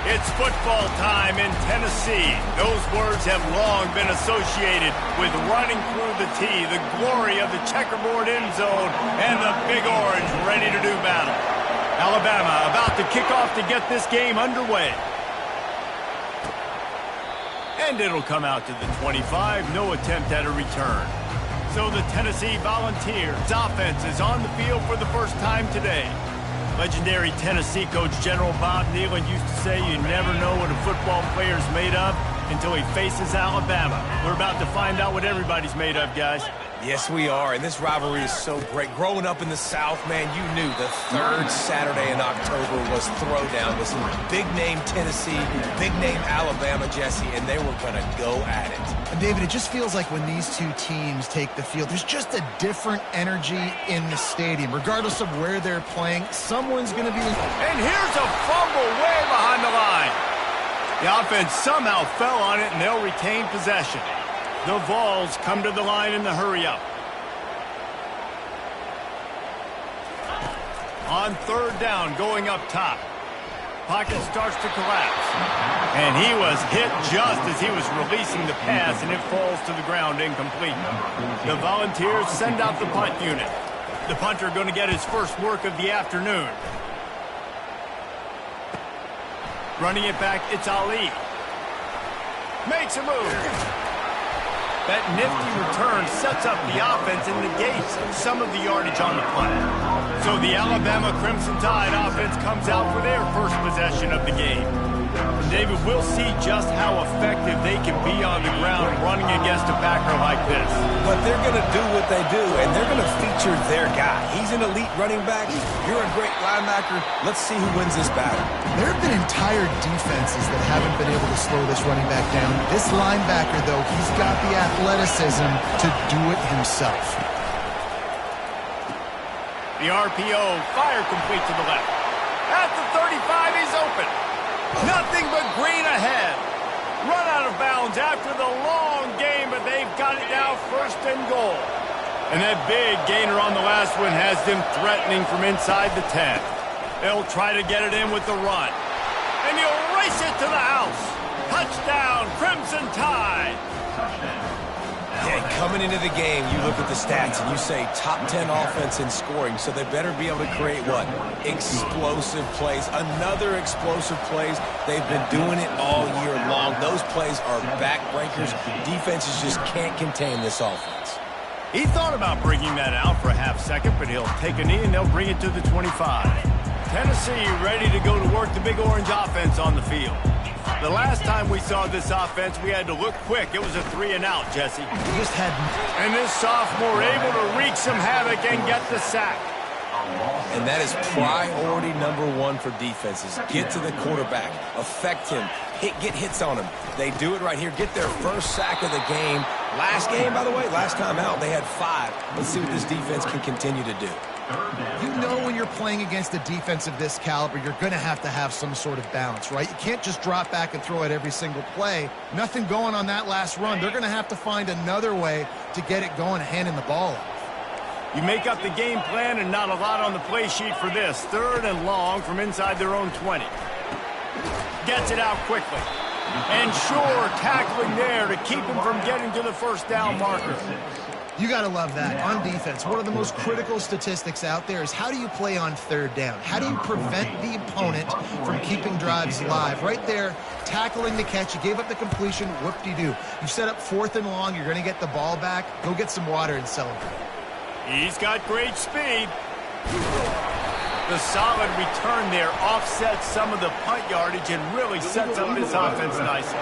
It's football time in Tennessee. Those words have long been associated with running through the tee, the glory of the checkerboard end zone, and the Big Orange ready to do battle. Alabama about to kick off to get this game underway. And it'll come out to the 25, no attempt at a return. So the Tennessee Volunteers offense is on the field for the first time today. Legendary Tennessee coach General Bob Neyland used to say you never know what a football player's made of until he faces Alabama. We're about to find out what everybody's made of, guys. Yes, we are, and this rivalry is so great. Growing up in the South, man, you knew the third Saturday in October was throwdown with some big-name Tennessee, big-name Alabama, Jesse, and they were going to go at it. And David, it just feels like when these two teams take the field, there's just a different energy in the stadium. Regardless of where they're playing, someone's going to be... And here's a fumble way behind the line. The offense somehow fell on it, and they'll retain possession. The Vols come to the line in the hurry-up. On third down, going up top. Pocket starts to collapse. And he was hit just as he was releasing the pass, and it falls to the ground incomplete. The Volunteers send out the punt unit. The punter going to get his first work of the afternoon. Running it back, it's Ali. Makes a move. That nifty return sets up the offense and negates some of the yardage on the play. So the Alabama Crimson Tide offense comes out for their first possession of the game. David, we'll see just how effective they can be on the ground running against a backer like this. But they're going to do what they do, and they're going to feature their guy. He's an elite running back. You're a great linebacker. Let's see who wins this battle. There have been entire defenses that haven't been able to slow this running back down. This linebacker, though, he's got the athleticism to do it himself. The RPO, fire complete to the left. At the 35, he's open. Nothing but green ahead. Run out of bounds after the long game, but they've got it now first and goal. And that big gainer on the last one has them threatening from inside the 10. They'll try to get it in with the run. And he'll race it to the house. Touchdown, Crimson Tide. Yeah, coming into the game, you look at the stats and you say top 10 offense in scoring, so they better be able to create what? Explosive plays. Another explosive plays. They've been doing it all year long. Those plays are backbreakers. Defenses just can't contain this offense. He thought about bringing that out for a half second, but he'll take a knee and they'll bring it to the 25. Tennessee ready to go to work the Big Orange offense on the field. The last time we saw this offense, we had to look quick. It was a 3-and-out, Jesse. Just had... And this sophomore able to wreak some havoc and get the sack. And that is priority number one for defenses. Get to the quarterback. Affect him. Get hits on him. They do it right here. Get their first sack of the game. Last game, by the way, last time out, they had 5. Let's see what this defense can continue to do. You know when you're playing against a defense of this caliber, you're going to have some sort of balance, right? You can't just drop back and throw it every single play. Nothing going on that last run. They're going to have to find another way to get it going, handing the ball off. You make up the game plan and not a lot on the play sheet for this. 3rd and long from inside their own 20. Gets it out quickly. And sure, tackling there to keep him from getting to the first down marker. You got to love that. On defense, one of the most critical statistics out there is how do you play on 3rd down? How do you prevent the opponent from keeping drives alive? Right there, tackling the catch. You gave up the completion. Whoop-de-doo. You set up 4th and long. You're going to get the ball back. Go get some water and celebrate. He's got great speed. The solid return there offsets some of the punt yardage and really sets up this offense nicely.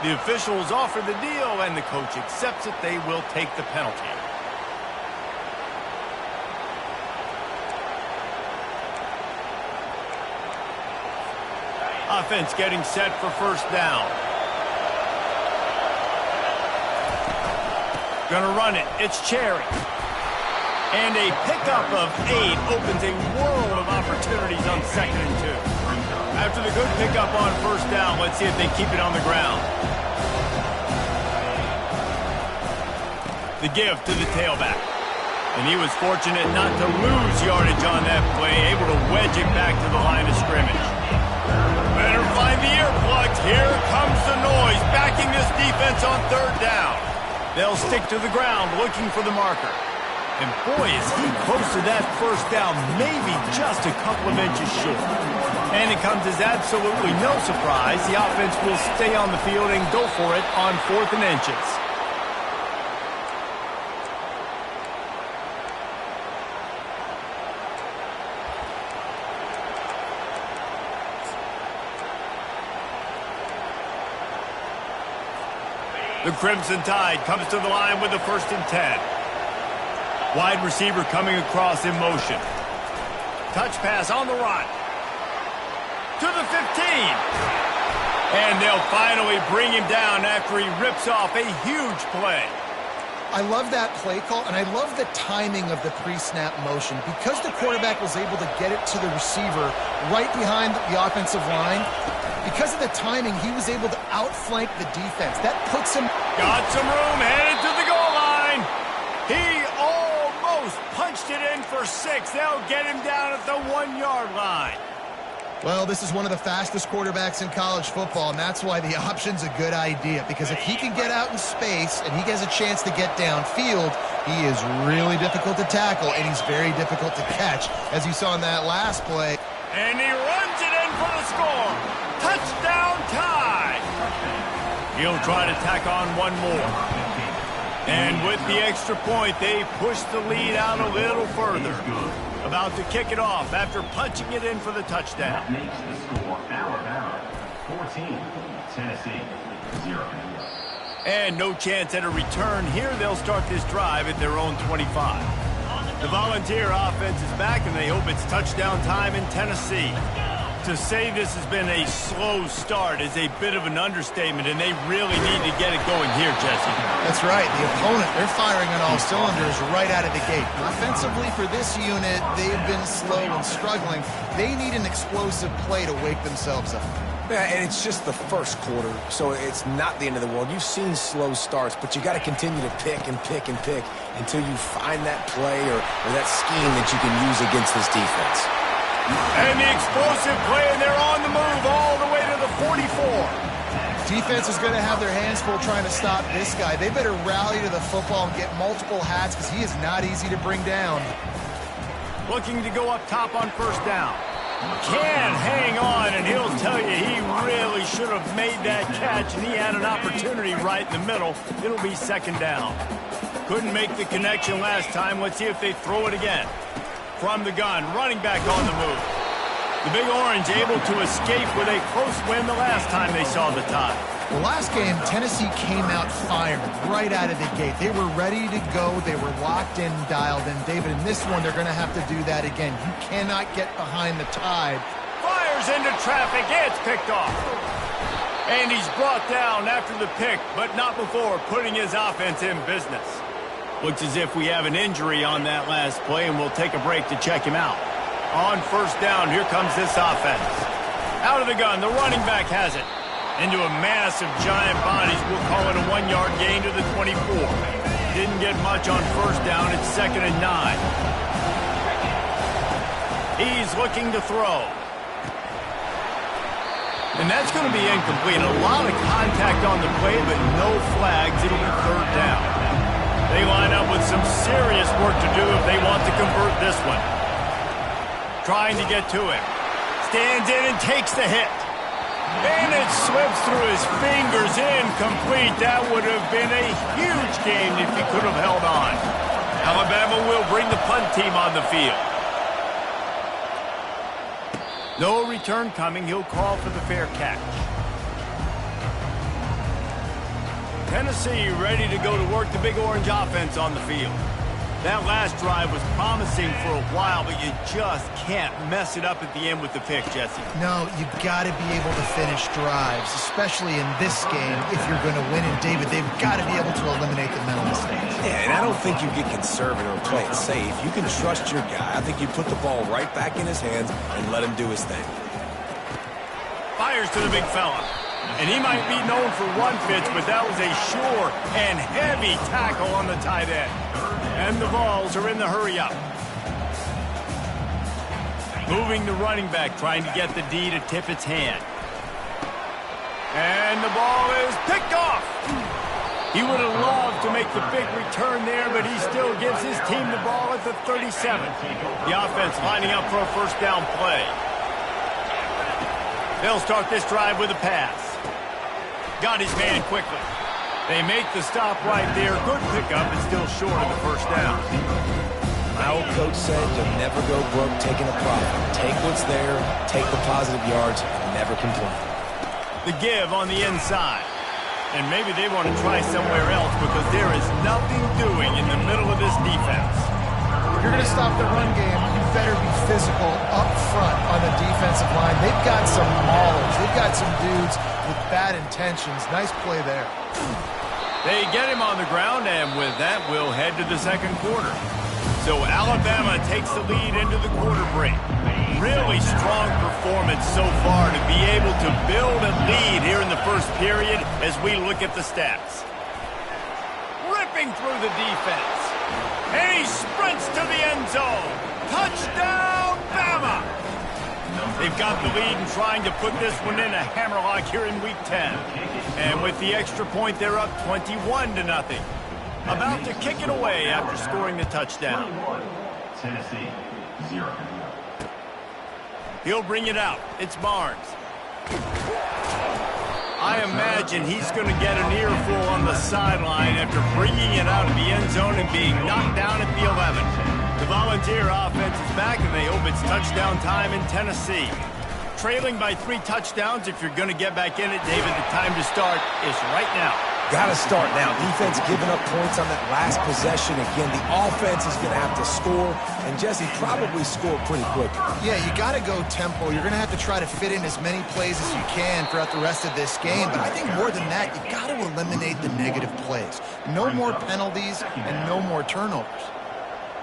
The officials offer the deal, and the coach accepts it. They will take the penalty. Offense getting set for first down. Gonna run it. It's Cherry. And a pickup of 8 opens a world of opportunities on 2nd and 2. After the good pickup on first down, let's see if they keep it on the ground. The give to the tailback. And he was fortunate not to lose yardage on that play, able to wedge it back to the line of scrimmage. Better find the earplugs. Here comes the noise, backing this defense on third down. They'll stick to the ground, looking for the marker. And boy, is he close to that first down, maybe just a couple of inches short. And it comes as absolutely no surprise. The offense will stay on the field and go for it on 4th and inches. The Crimson Tide comes to the line with the 1st and 10. Wide receiver coming across in motion. Touch pass on the run. To the 15. And they'll finally bring him down after he rips off a huge play. I love that play call, and I love the timing of the pre-snap motion. Because the quarterback was able to get it to the receiver right behind the offensive line, because of the timing, he was able to outflank the defense. That puts him... Got some room, headed to the goal line. He almost punched it in for 6. They'll get him down at the 1-yard line. Well, this is one of the fastest quarterbacks in college football, and that's why the option's a good idea. Because if he can get out in space and he has a chance to get downfield, he is really difficult to tackle, and he's very difficult to catch, as you saw in that last play. And he runs it in for the score. Touchdown Tide. He'll try to tack on one more. And with the extra point, they push the lead out a little further. About to kick it off after punching it in for the touchdown. That makes the score Alabama 14, Tennessee 0. And no chance at a return here. They'll start this drive at their own 25. The Volunteer offense is back, and they hope it's touchdown time in Tennessee. To say this has been a slow start is a bit of an understatement, and they really need to get it going here, Jesse. That's right. The opponent, they're firing on all cylinders right out of the gate. Offensively, for this unit, they've been slow and struggling. They need an explosive play to wake themselves up. Yeah, and it's just the first quarter, so it's not the end of the world. You've seen slow starts, but you got to continue to pick and pick and pick until you find that play or that scheme that you can use against this defense. And the explosive play, and they're on the move all the way to the 44. Defense is going to have their hands full trying to stop this guy. They better rally to the football and get multiple hats because he is not easy to bring down. Looking to go up top on first down. Can hang on, and he'll tell you he really should have made that catch, and he had an opportunity right in the middle. It'll be 2nd down. Couldn't make the connection last time. Let's see if they throw it again. From the gun, running back on the move. The Big Orange able to escape with a close win the last time they saw the Tide. The last game, Tennessee came out firing right out of the gate. They were ready to go. They were locked in, dialed in. David, in this one, they're going to have to do that again. You cannot get behind the Tide. Fires into traffic. It's picked off. And he's brought down after the pick, but not before putting his offense in business. Looks as if we have an injury on that last play, and we'll take a break to check him out. On first down, here comes this offense. Out of the gun, the running back has it. Into a massive giant bodies, we'll call it a 1-yard gain to the 24. Didn't get much on first down, it's 2nd and 9. He's looking to throw. And that's going to be incomplete. A lot of contact on the play, but no flags. It'll be 3rd down. They line up with some serious work to do if they want to convert this one. Trying to get to him. Stands in and takes the hit. And it slips through his fingers, incomplete. That would have been a huge game if he could have held on. Alabama will bring the punt team on the field. No return coming. He'll call for the fair catch. Tennessee ready to go to work the Big Orange offense on the field. That last drive was promising for a while, but you just can't mess it up at the end with the pick, Jesse. No, you got to be able to finish drives, especially in this game if you're going to win. And, David, they've got to be able to eliminate the mental mistakes. Yeah, and I don't think you get conservative or play it safe. You can trust your guy. I think you put the ball right back in his hands and let him do his thing. Fires to the big fella. And he might be known for one pitch, but that was a sure and heavy tackle on the tight end. And the Vols are in the hurry-up. Moving the running back, trying to get the D to tip its hand. And the ball is picked off. He would have loved to make the big return there, but he still gives his team the ball at the 37. The offense lining up for a first down play. They'll start this drive with a pass. Got his man quickly. They make the stop right there. Good pickup, but still short of the first down. My old coach said you'll never go broke taking a profit. Take what's there, take the positive yards, and never complain. The give on the inside. And maybe they want to try somewhere else because there is nothing doing in the middle of this defense. If you're going to stop the run game, you better be physical up front on the defensive line. They've got some maulers. They've got some dudes with bad intentions. Nice play there. They get him on the ground, and with that, we'll head to the second quarter. So Alabama takes the lead into the quarter break. Really strong performance so far to be able to build a lead here in the first period as we look at the stats. Ripping through the defense. And he sprints to the end zone. Touchdown, Bama! They've got the lead and trying to put this one in a hammerlock here in Week 10. And with the extra point, they're up 21-0. About to kick it away after scoring the touchdown. Tennessee, 0. He'll bring it out. It's Barnes. I imagine he's going to get an earful on the sideline after bringing it out of the end zone and being knocked down at the 11. The Volunteer offense is back, and they hope it's touchdown time in Tennessee. Trailing by 3 touchdowns, if you're going to get back in it, David, the time to start is right now. Got to start now. Defense giving up points on that last possession. Again, the offense is going to have to score, and Jesse probably scored pretty quick. Yeah, you got to go tempo. You're going to have to try to fit in as many plays as you can throughout the rest of this game. But I think more than that, you got to eliminate the negative plays. No more penalties and no more turnovers.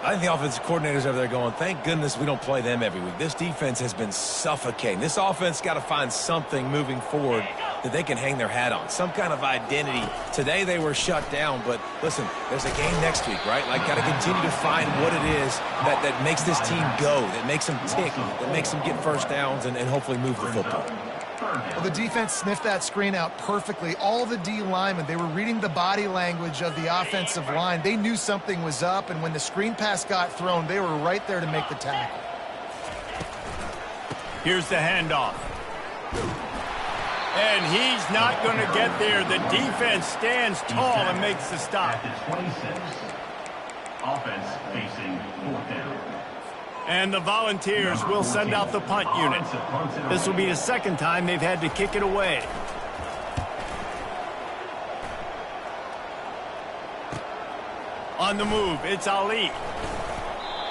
I think the offensive coordinators over there going, thank goodness we don't play them every week. This defense has been suffocating. This offense got to find something moving forward that they can hang their hat on, some kind of identity. Today they were shut down, but listen, there's a game next week, right? Like, got to continue to find what it is that makes this team go, that makes them tick, that makes them get first downs and hopefully move the football. Well, the defense sniffed that screen out perfectly. All the D linemen, they were reading the body language of the offensive line. They knew something was up, and when the screen pass got thrown, they were right there to make the tackle. Here's the handoff. And he's not going to get there. The defense stands tall and makes the stop. At the 26. Offense facing 4th down. And the Volunteers will send out the punt unit. This will be the second time they've had to kick it away. On the move, it's Ali.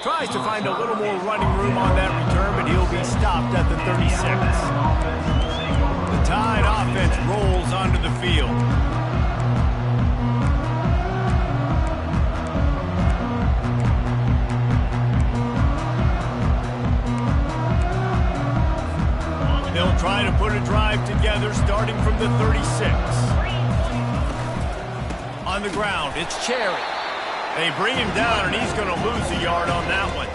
Tries to find a little more running room on that return, but he'll be stopped at the 36. The Tide offense rolls onto the field. They'll try to put a drive together starting from the 36. On the ground, it's Cherry. They bring him down, and he's going to lose a yard on that one.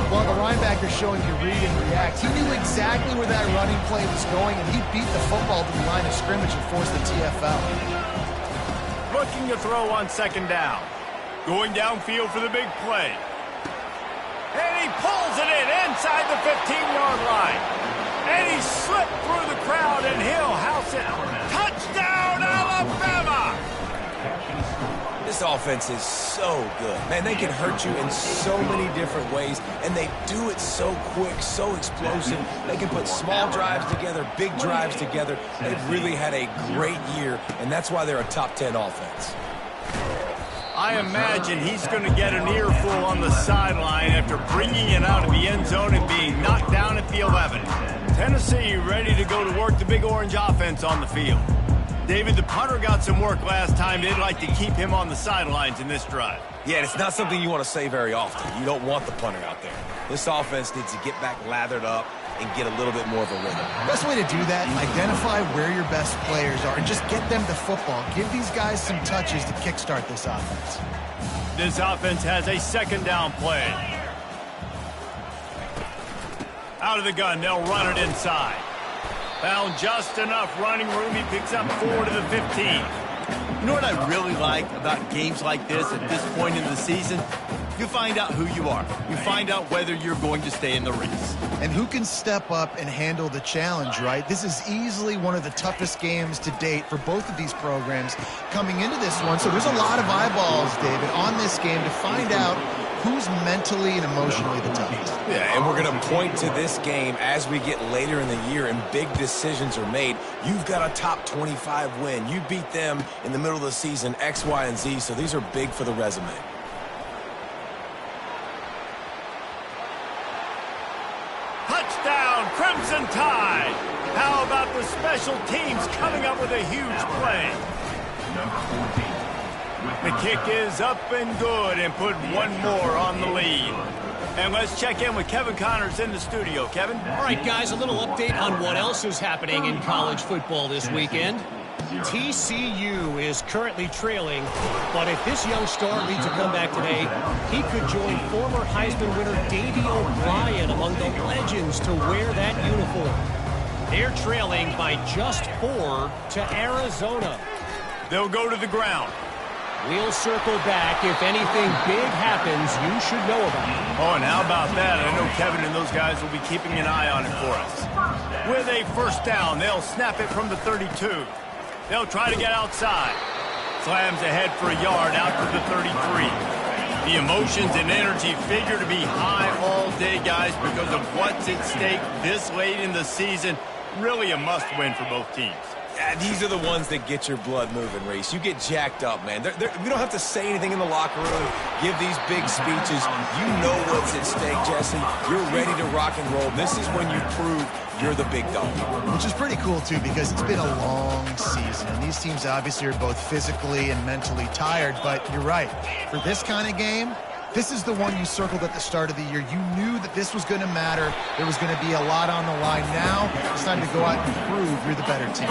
Well, the linebacker showing you read and react. He knew exactly where that running play was going, and he beat the football to the line of scrimmage and forced the TFL. Looking to throw on second down. Going downfield for the big play. And he pulls it in inside the 15-yard line. And he slipped through the crowd, and he'll house it. Touchdown, Alabama! This offense is so good. Man, they can hurt you in so many different ways, and they do it so quick, so explosive. They can put small drives together, big drives together. They've really had a great year, and that's why they're a top 10 offense. I imagine he's going to get an earful on the sideline after bringing it out of the end zone and being knocked down at the 11. Tennessee ready to go to work the Big Orange offense on the field. David, the punter got some work last time. They'd like to keep him on the sidelines in this drive. Yeah, it's not something you want to say very often. You don't want the punter out there. This offense needs to get back lathered up and get a little bit more of a rhythm. Best way to do that, identify where your best players are and just get them the football. Give these guys some touches to kickstart this offense. This offense has a second down play. Out of the gun, they'll run it inside. Found just enough running room. He picks up 4 to the 15. You know what I really like about games like this at this point in the season? You find out who you are. You find out whether you're going to stay in the race. And who can step up and handle the challenge, right? This is easily one of the toughest games to date for both of these programs coming into this one. So there's a lot of eyeballs, David, on this game to find out who's mentally and emotionally the toughest. Yeah, and we're going to point to this game as we get later in the year and big decisions are made. You've got a top 25 win. You beat them in the middle of the season, X, Y, and Z, so these are big for the resume. Touchdown, Crimson Tide. How about the special teams coming up with a huge play? Number 14. The kick is up and good and put one more on the lead. And let's check in with Kevin Connors in the studio. Kevin? All right, guys, a little update on what else is happening in college football this weekend. TCU is currently trailing, but if this young star leads a comeback today, he could join former Heisman winner Davey O'Brien among the legends to wear that uniform. They're trailing by just 4 to Arizona. They'll go to the ground. We'll circle back. If anything big happens, you should know about it. Oh, and how about that? I know Kevin and those guys will be keeping an eye on it for us. With a first down, they'll snap it from the 32. They'll try to get outside. Slams ahead for a yard out to the 33. The emotions and energy figure to be high all day, guys, because of what's at stake this late in the season. Really a must-win for both teams. Yeah, these are the ones that get your blood moving, Reese. You get jacked up, man. We don't have to say anything in the locker room, give these big speeches. You know what's at stake, Jesse. You're ready to rock and roll. This is when you prove you're the big dog. Which is pretty cool, too, because it's been a long season. And these teams obviously are both physically and mentally tired. But you're right. For this kind of game, this is the one you circled at the start of the year. You knew that this was going to matter. There was going to be a lot on the line. Now it's time to go out and prove you're the better team.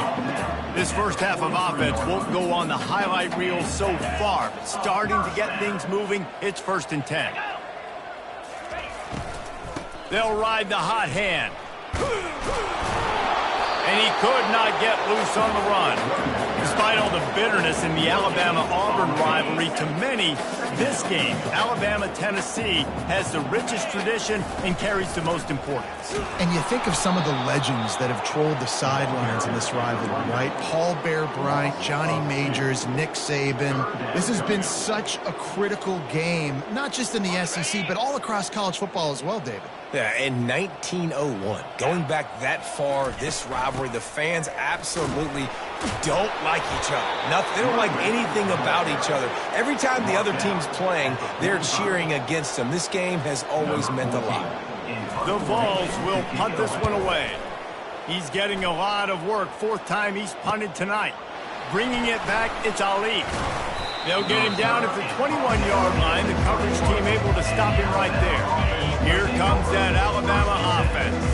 This first half of offense won't go on the highlight reel so far, but starting to get things moving, it's 1st and 10. They'll ride the hot hand. And he could not get loose on the run. Despite all the bitterness in the Alabama-Auburn rivalry, to many, this game, Alabama-Tennessee, has the richest tradition and carries the most importance. And you think of some of the legends that have trolled the sidelines in this rivalry, right? Paul Bear Bryant, Johnny Majors, Nick Saban. This has been such a critical game, not just in the SEC, but all across college football as well, David. Yeah, in 1901, going back that far, this rivalry, the fans absolutely don't like each other. They don't like anything about each other. Every time the other team's playing, they're cheering against them. This game has always meant a lot. The Vols will punt this one away. He's getting a lot of work. 4th time he's punted tonight. Bringing it back, it's Ali. They'll get him down at the 21-yard line. The coverage team able to stop him right there. Here comes that Alabama offense.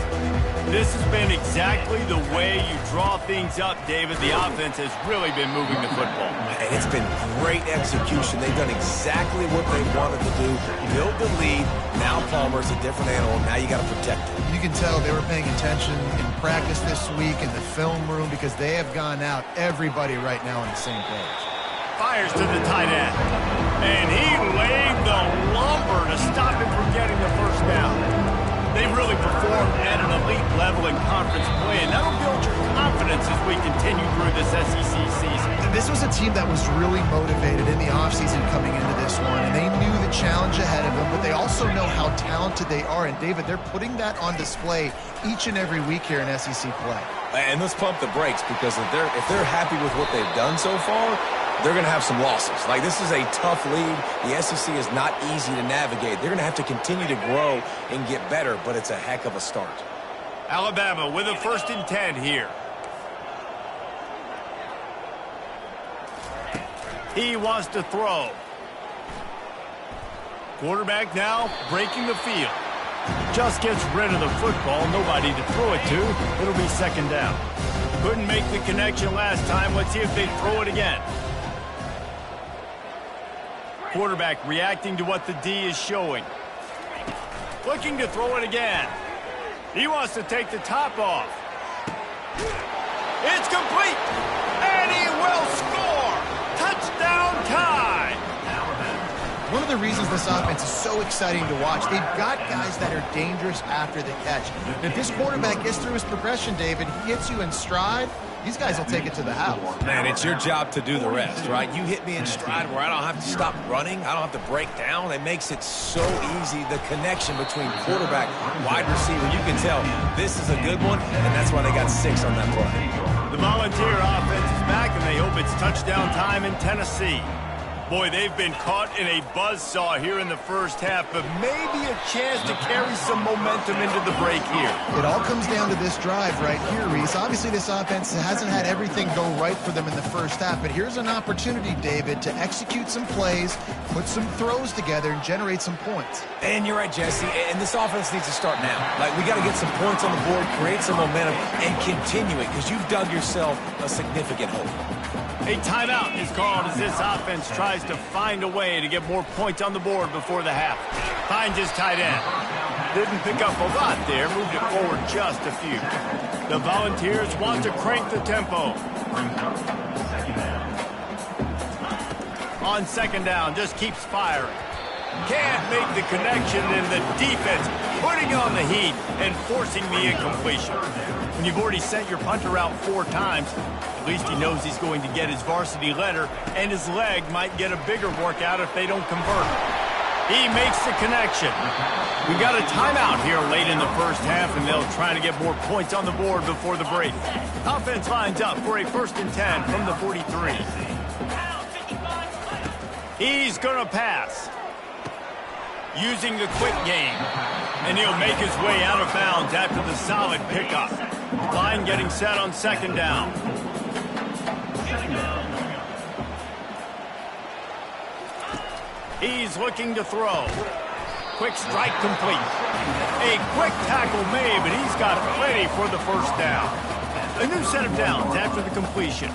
This has been exactly the way you draw things up, David. The offense has really been moving the football. And it's been great execution. They've done exactly what they wanted to do. Build the lead. Now Palmer's a different animal. Now you got to protect it. You can tell they were paying attention in practice this week in the film room because they have gone out, everybody right now on the same page. Fires to the tight end. And he laid the lumber to stop him from getting the first down. They've really performed at an elite level in conference play, and that'll build your confidence as we continue through this SEC season. This was a team that was really motivated in the offseason coming into this one, and they knew the challenge ahead of them, but they also know how talented they are. And, David, they're putting that on display each and every week here in SEC play. And let's pump the brakes because if they're happy with what they've done so far, they're going to have some losses. Like, this is a tough league. The SEC is not easy to navigate. They're going to have to continue to grow and get better, but it's a heck of a start. Alabama with a 1st and 10 here. He wants to throw. Quarterback now breaking the field. Just gets rid of the football. Nobody to throw it to. It'll be 2nd down. Couldn't make the connection last time. Let's see if they throw it again. quarterback reacting to what the D is showing. Looking to throw it again. He wants to take the top off. It's complete. And he will score. Touchdown tie. One of the reasons this offense is so exciting to watch, they've got guys that are dangerous after the catch. And if this quarterback gets through his progression, David, he hits you in stride, these guys will take it to the house. Man, it's your job to do the rest, right? You hit me in stride where I don't have to stop running. I don't have to break down. It makes it so easy, the connection between quarterback, wide receiver. You can tell this is a good one, and that's why they got 6 on that play. The Volunteer offense is back, and they hope it's touchdown time in Tennessee. Boy, they've been caught in a buzzsaw here in the first half, but maybe a chance to carry some momentum into the break here. It all comes down to this drive right here, Reese. Obviously, this offense hasn't had everything go right for them in the first half, but here's an opportunity, David, to execute some plays, put some throws together, and generate some points. And you're right, Jesse, and this offense needs to start now. Like, we got to get some points on the board, create some momentum, and continue it, because you've dug yourself a significant hole. A timeout is called as this offense tries to find a way to get more points on the board before the half. Finds his tight end. Didn't pick up a lot there, moved it forward just a few. The Volunteers want to crank the tempo. On second down, just keeps firing. Can't make the connection, and the defense putting on the heat and forcing the incompletion. When you've already sent your punter out 4 times, at least he knows he's going to get his varsity letter, and his leg might get a bigger workout if they don't convert. He makes the connection. We got a timeout here late in the first half, and they'll try to get more points on the board before the break. Offense lines up for a 1st and 10 from the 43. He's going to pass. Using the quick game. And he'll make his way out of bounds after the solid pickup. Line getting set on second down. He's looking to throw. Quick strike complete. A quick tackle made, but he's got plenty for the 1st down. A new set of downs after the completion.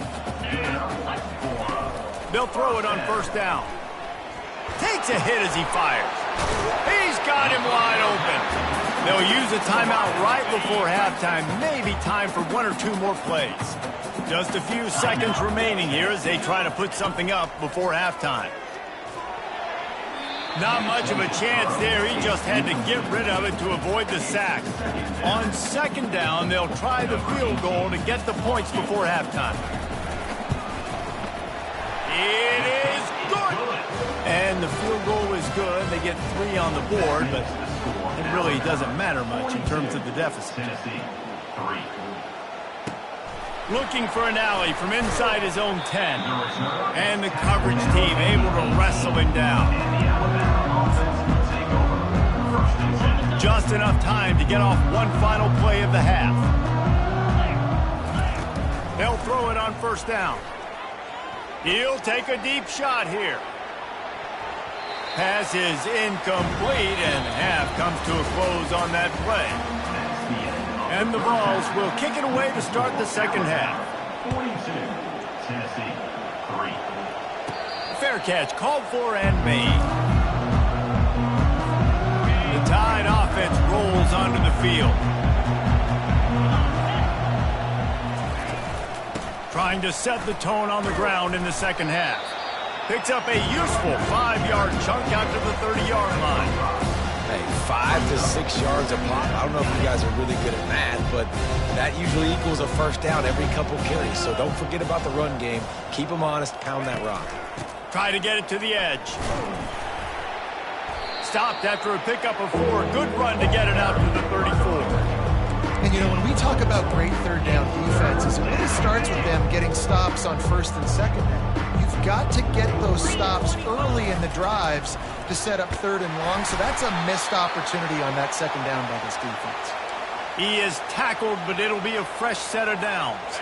They'll throw it on 1st down. Takes a hit as he fires. He's got him wide open. They'll use a timeout right before halftime. Maybe time for 1 or 2 more plays. Just a few seconds remaining here as they try to put something up before halftime. Not much of a chance there. He just had to get rid of it to avoid the sack. On second down, they'll try the field goal to get the points before halftime. It is good. And the field goal is good. They get 3 on the board, but it really doesn't matter much in terms of the deficit. Looking for an alley from inside his own 10. And the coverage team able to wrestle him down. Just enough time to get off one final play of the half. They'll throw it on 1st down. He'll take a deep shot here. Pass is incomplete, and half comes to a close on that play. And the Vols will kick it away to start the second half. 42, Tennessee, 3. Fair catch called for and made. The Tide offense rolls onto the field. Trying to set the tone on the ground in the second half. Picks up a useful 5-yard chunk out to the 30-yard line. Hey, 5 to 6 yards a pop. I don't know if you guys are really good at math, but that usually equals a 1st down every couple carries. So don't forget about the run game. Keep them honest. Pound that rock. Try to get it to the edge. Stopped after a pickup of 4. Good run to get it out to the 34. And, you know, when we talk about great 3rd down defenses, it really starts with them getting stops on 1st and 2nd down. You've got to get those stops early in the drives to set up 3rd and long, so that's a missed opportunity on that 2nd down by this defense. He is tackled, but it'll be a fresh set of downs.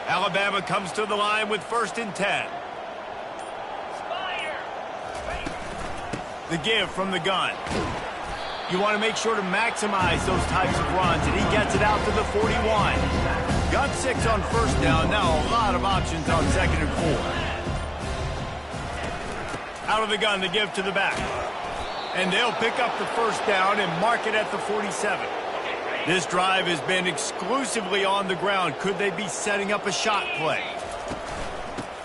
Alabama comes to the line with 1st and 10. The give from the gun. You want to make sure to maximize those types of runs, and he gets it out to the 41. Got 6 on 1st down, now a lot of options on 2nd and 4. Out of the gun to give to the back. And they'll pick up the first down and mark it at the 47. This drive has been exclusively on the ground. Could they be setting up a shot play?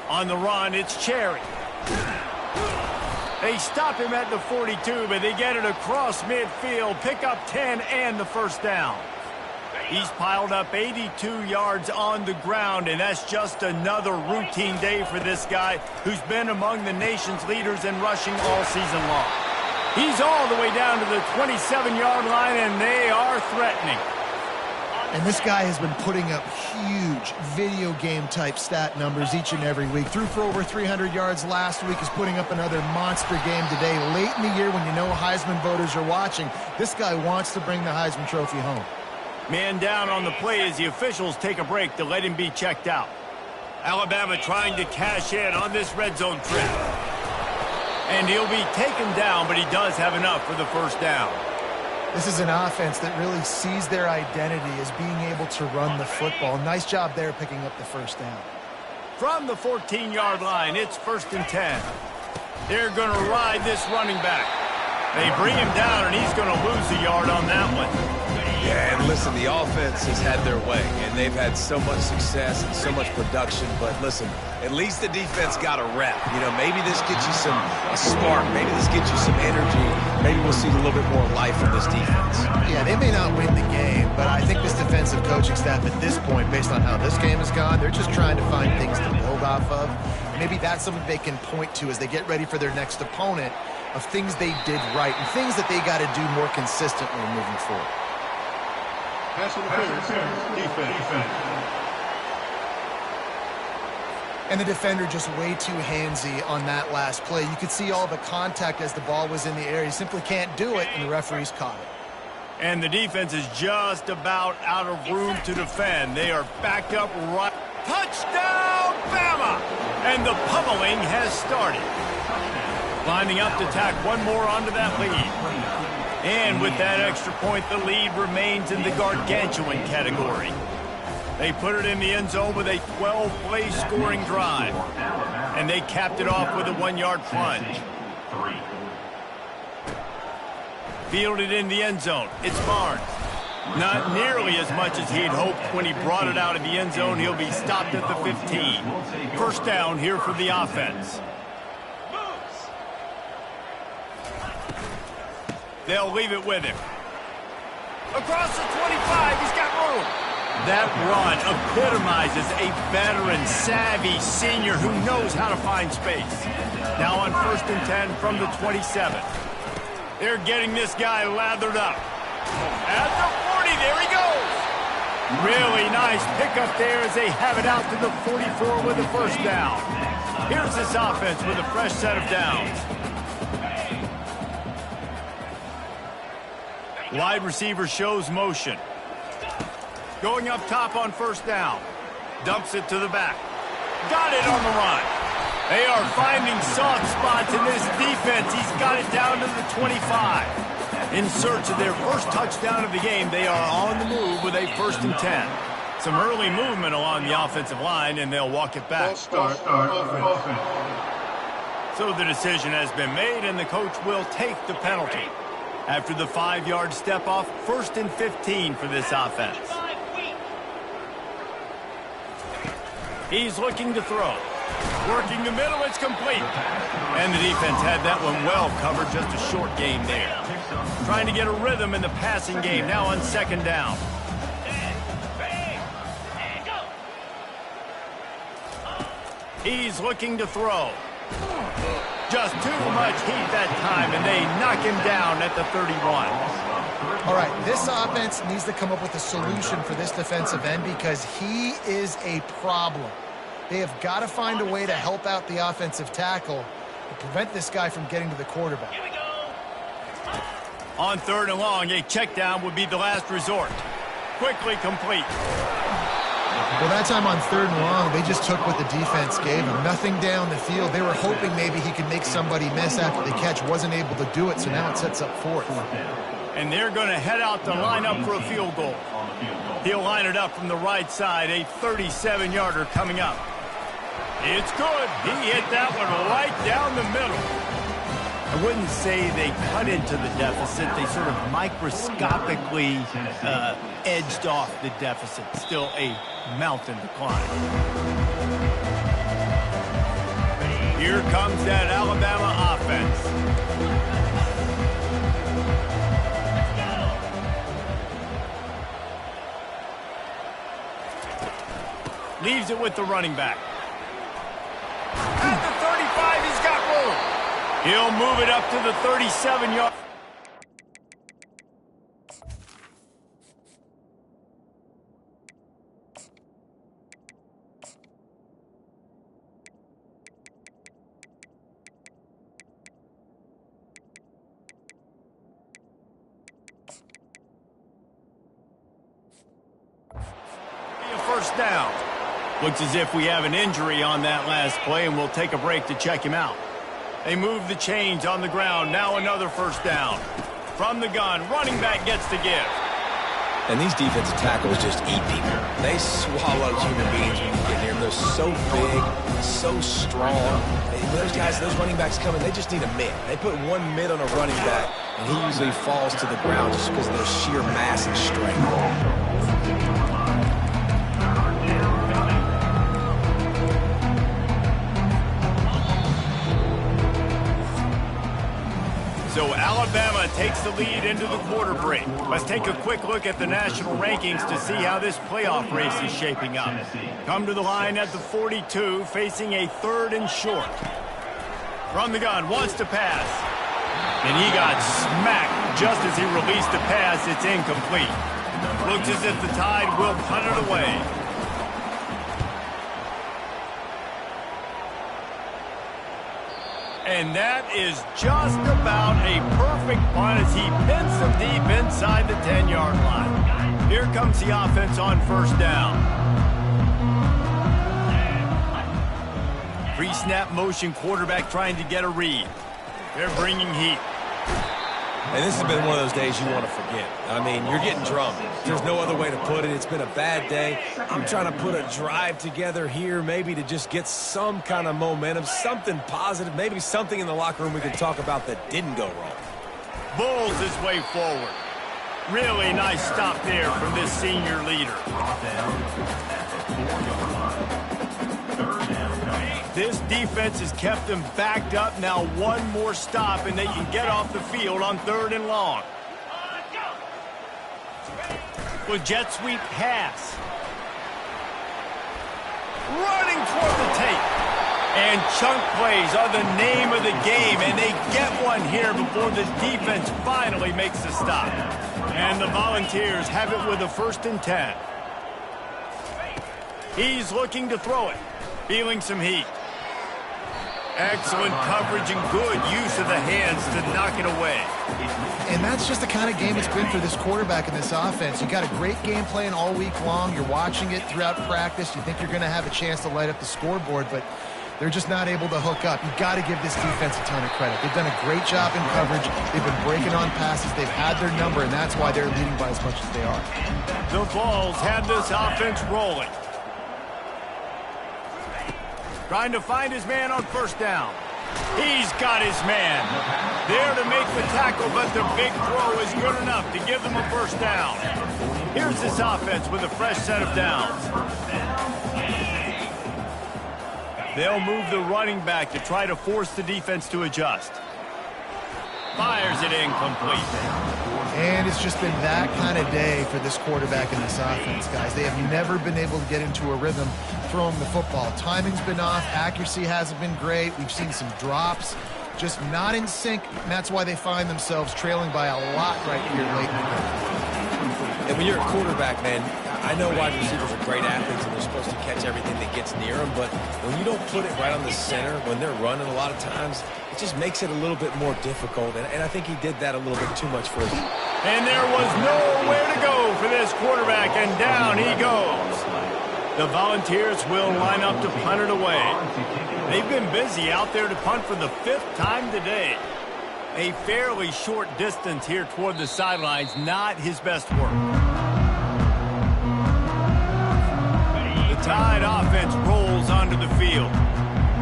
On the run, it's Cherry. They stop him at the 42, but they get it across midfield, pick up 10 and the first down. He's piled up 82 yards on the ground, and that's just another routine day for this guy who's been among the nation's leaders in rushing all season long. He's all the way down to the 27-yard line, and they are threatening. And this guy has been putting up huge video game type stat numbers each and every week. Threw for over 300 yards last week. Is putting up another monster game today. Late in the year when you know Heisman voters are watching, this guy wants to bring the Heisman Trophy home. Man down on the play as the officials take a break to let him be checked out. Alabama trying to cash in on this red zone trip. And he'll be taken down, but he does have enough for the first down. This is an offense that really sees their identity as being able to run the football. Nice job there picking up the first down. From the 14-yard line, it's 1st and 10. They're going to ride this running back. They bring him down, and he's going to lose a yard on that one. Yeah, and listen, the offense has had their way, and they've had so much success and so much production. But listen, at least the defense got a rep. You know, maybe this gets you a spark. Maybe this gets you some energy. Maybe we'll see a little bit more life in this defense. Yeah, they may not win the game, but I think this defensive coaching staff at this point, based on how this game has gone, they're just trying to find things to build off of. Maybe that's something they can point to as they get ready for their next opponent of things they did right and things that they got to do more consistently moving forward. Defense. And the defender just way too handsy on that last play. You could see all the contact as the ball was in the air. He simply can't do it, and the referees caught it. And the defense is just about out of room to defend. They are backed up right. Touchdown, Bama! And the pummeling has started. Lining up to tack one more onto that lead. And with that extra point, the lead remains in the gargantuan category. They put it in the end zone with a 12-play scoring drive. And they capped it off with a 1-yard plunge. Fielded in the end zone. It's Barnes. Not nearly as much as he'd hoped when he brought it out of the end zone. He'll be stopped at the 15. First down here for the offense. They'll leave it with him. Across the 25, he's got room. That run epitomizes a veteran, savvy senior who knows how to find space. Now on 1st and 10 from the 27. They're getting this guy lathered up. At the 40, there he goes. Really nice pickup there as they have it out to the 44 with the first down. Here's this offense with a fresh set of downs. Wide receiver shows motion. Going up top on first down. Dumps it to the back. Got it on the run. They are finding soft spots in this defense. He's got it down to the 25. In search of their first touchdown of the game, they are on the move with a 1st and 10. Some early movement along the offensive line, and they'll walk it back. Start offense. So the decision has been made, and the coach will take the penalty. After the 5-yard step off, 1st and 15 for this offense. He's looking to throw. Working the middle, it's complete. And the defense had that one well covered, just a short game there. Trying to get a rhythm in the passing game, now on 2nd down. He's looking to throw. Just too much heat that time, and they knock him down at the 31. All right, this offense needs to come up with a solution for this defensive end because he is a problem. They have got to find a way to help out the offensive tackle to prevent this guy from getting to the quarterback. On 3rd and long, a check down would be the last resort. Quickly complete. Well, that time on 3rd and long, they just took what the defense gave him. Nothing down the field. They were hoping maybe he could make somebody miss after the catch. Wasn't able to do it, so now it sets up 4th. And they're going to head out to line up for a field goal. He'll line it up from the right side, a 37-yarder coming up. It's good. He hit that one right down the middle. I wouldn't say they cut into the deficit. They sort of microscopically edged off the deficit. Still a mountain to climb. Here comes that Alabama offense. Leaves it with the running back. At the 35, he's got room. He'll move it up to the 37-yard. First down. Looks as if we have an injury on that last play, and we'll take a break to check him out. They move the chains on the ground. Now another first down. From the gun, running back gets the give. And these defensive tackles just eat people. They swallow human beings when you get near them. They're so big, so strong. And those guys, those running backs coming, they just need a mid. They put one mid on a running back, and he usually falls to the ground just because of their sheer mass and strength. So Alabama takes the lead into the quarter break. Let's take a quick look at the national rankings to see how this playoff race is shaping up. Come to the line at the 42, facing a 3rd and short. From the gun, wants to pass. And he got smacked just as he released the pass. It's incomplete. Looks as if the Tide will punt it away. And that is just about a perfect punt as he pins them deep inside the 10-yard line. Here comes the offense on first down. Pre-snap motion, quarterback trying to get a read. They're bringing heat. And this has been one of those days you want to forget. I mean, you're getting drummed. There's no other way to put it. It's been a bad day. I'm trying to put a drive together here maybe to just get some kind of momentum, something positive, maybe something in the locker room we can talk about that didn't go wrong. Bulls his way forward. Really nice stop there from this senior leader. This defense has kept them backed up. Now one more stop, and they can get off the field on 3rd and long. With jet sweep pass. Running toward the tape. And chunk plays are the name of the game, and they get one here before the defense finally makes the stop. And the Volunteers have it with a 1st and 10. He's looking to throw it. Feeling some heat. Excellent coverage and good use of the hands to knock it away. And that's just the kind of game it's been for this quarterback in this offense. You got a great game plan all week long. You're watching it throughout practice. You think you're going to have a chance to light up the scoreboard, but they're just not able to hook up. You've got to give this defense a ton of credit. They've done a great job in coverage. They've been breaking on passes. They've had their number, and that's why they're leading by as much as they are. The Vols have this offense rolling. Trying to find his man on first down. He's got his man. There to make the tackle, but the big throw is good enough to give them a first down. Here's this offense with a fresh set of downs. They'll move the running back to try to force the defense to adjust. Fires it incomplete. And it's just been that kind of day for this quarterback in this offense, guys. They have never been able to get into a rhythm throwing the football. Timing's been off. Accuracy hasn't been great. We've seen some drops. Just not in sync, and that's why they find themselves trailing by a lot right here late in the game. And when you're a quarterback, man, I know wide receivers are great athletes and they're supposed to catch everything that gets near them, but when you don't put it right on the center, when they're running a lot of times, it just makes it a little bit more difficult, and I think he did that a little bit too much for him. And there was nowhere to go for this quarterback, and down he goes. The Volunteers will line up to punt it away. They've been busy out there to punt for the 5th time today. A fairly short distance here toward the sidelines, not his best work. The Tide offense rolls onto the field.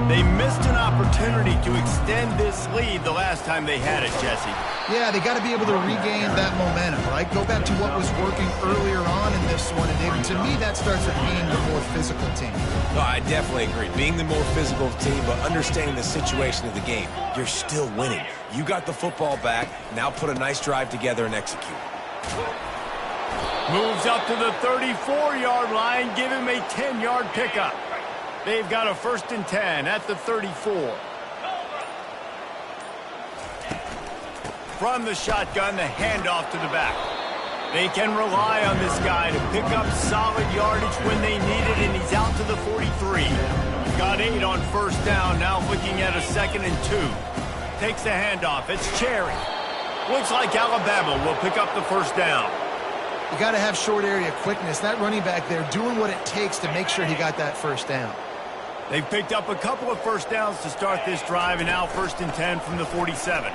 They missed an opportunity to extend this lead the last time they had it, Jesse. Yeah, they got to be able to regain that momentum, right? Go back to what was working earlier on in this one. And David, to me, that starts with being the more physical team. No, I definitely agree. Being the more physical team, but understanding the situation of the game. You're still winning. You got the football back. Now put a nice drive together and execute. Moves up to the 34-yard line, give him a 10-yard pickup. They've got a 1st and 10 at the 34. From the shotgun, the handoff to the back. They can rely on this guy to pick up solid yardage when they need it, and he's out to the 43. Got 8 on 1st down, now looking at a 2nd and 2. Takes the handoff, it's Cherry. Looks like Alabama will pick up the 1st down. You got to have short area quickness. That running back there doing what it takes to make sure he got that 1st down. They've picked up a couple of 1st downs to start this drive, and now 1st and 10 from the 47.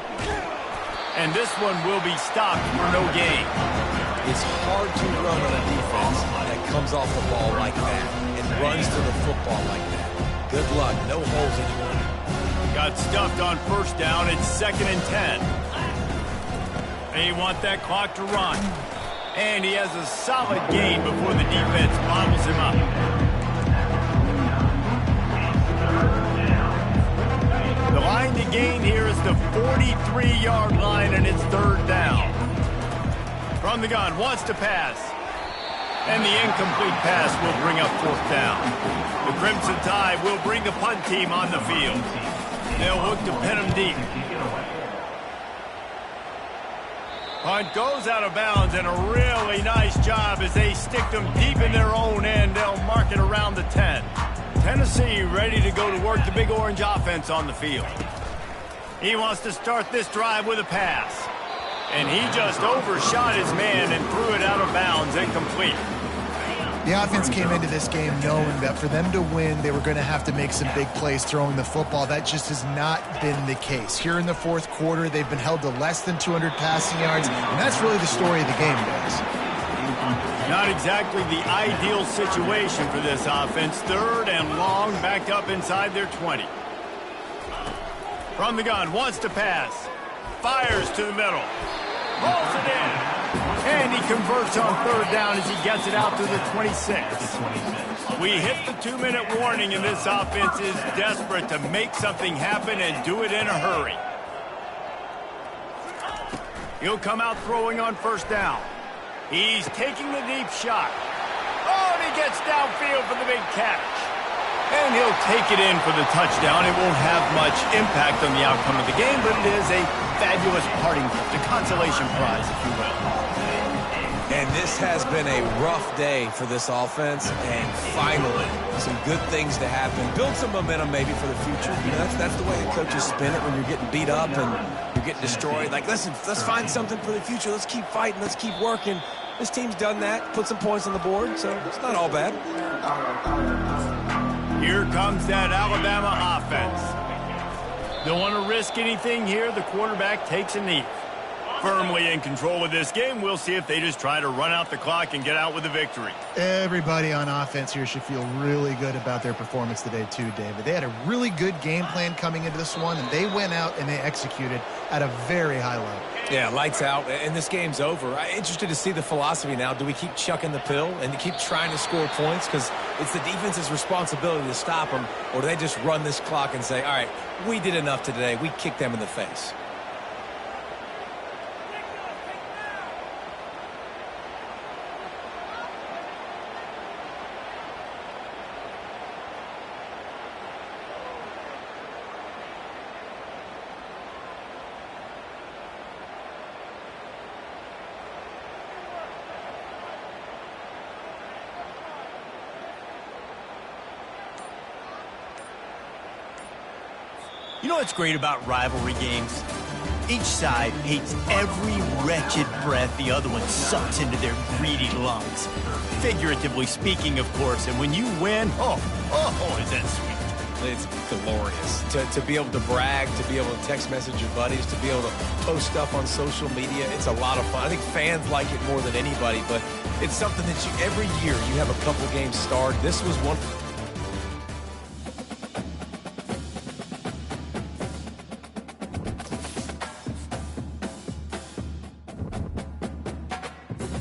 And this one will be stopped for no gain. It's hard to run on a defense that comes off the ball like that and runs to the football like that. Good luck. No holes anymore. Got stuffed on 1st down. It's 2nd and 10. They want that clock to run. And he has a solid gain before the defense bottles him up. The line to gain here is the 43-yard line, and it's 3rd down. From the gun, wants to pass. And the incomplete pass will bring up 4th down. The Crimson Tide will bring the punt team on the field. They'll look to pin him deep. Punt goes out of bounds, and a really nice job as they stick them deep in their own end. They'll mark it around the 10. Tennessee ready to go to work the Big Orange offense on the field. He wants to start this drive with a pass. And he just overshot his man and threw it out of bounds, incomplete. The offense came into this game knowing that for them to win, they were going to have to make some big plays throwing the football. That just has not been the case. Here in the 4th quarter, they've been held to less than 200 passing yards, and that's really the story of the game, guys. Not exactly the ideal situation for this offense. 3rd and long, backed up inside their 20. From the gun, wants to pass. Fires to the middle. Rolls it in. And he converts on 3rd down as he gets it out to the 26. We hit the 2-minute warning, and this offense is desperate to make something happen and do it in a hurry. He'll come out throwing on 1st down. He's taking the deep shot. Oh, and he gets downfield for the big catch. And he'll take it in for the touchdown. It won't have much impact on the outcome of the game, but it is a fabulous parting gift, a consolation prize, if you will. And this has been a rough day for this offense, and finally, some good things to happen. Build some momentum maybe for the future. You know, that's the way the coaches spin it when you're getting beat up and you're getting destroyed. Like, listen, let's find something for the future. Let's keep fighting. Let's keep working. This team's done that, put some points on the board, so it's not all bad. Here comes that Alabama offense. Don't want to risk anything here. The quarterback takes a knee. Firmly in control of this game. We'll see if they just try to run out the clock and get out with a victory. Everybody on offense here should feel really good about their performance today too, David. They had a really good game plan coming into this one, and they went out and they executed at a very high level. Yeah, lights out, and this game's over. I'm interested to see the philosophy now. Do we keep chucking the pill and keep trying to score points because it's the defense's responsibility to stop them, or do they just run this clock and say, all right, we did enough today. We kicked them in the face. You know what's great about rivalry games? Each side hates every wretched breath the other one sucks into their greedy lungs. Figuratively speaking, of course, and when you win, oh, is that sweet. It's glorious to be able to brag, to be able to text message your buddies, to be able to post stuff on social media. It's a lot of fun. I think fans like it more than anybody, but it's something that every year you have a couple games starred. This was one.